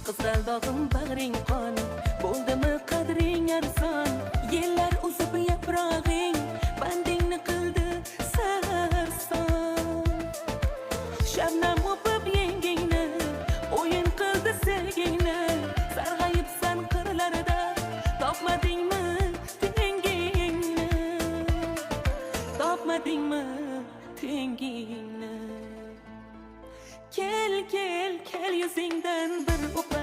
qizg'al dog'im bag'ring qon, bo'ldimi qadring arzon. Yillar uzib yaprog'ing, bandingni qildi sarson. Shabnam o'pib yengingni, o'yin qildi sevgingni. Sarg'ayibsan qirlarida, topmadingmi tengingni? Topmadingmi tengingni? Kel kel kel yuzingdan bir o'qi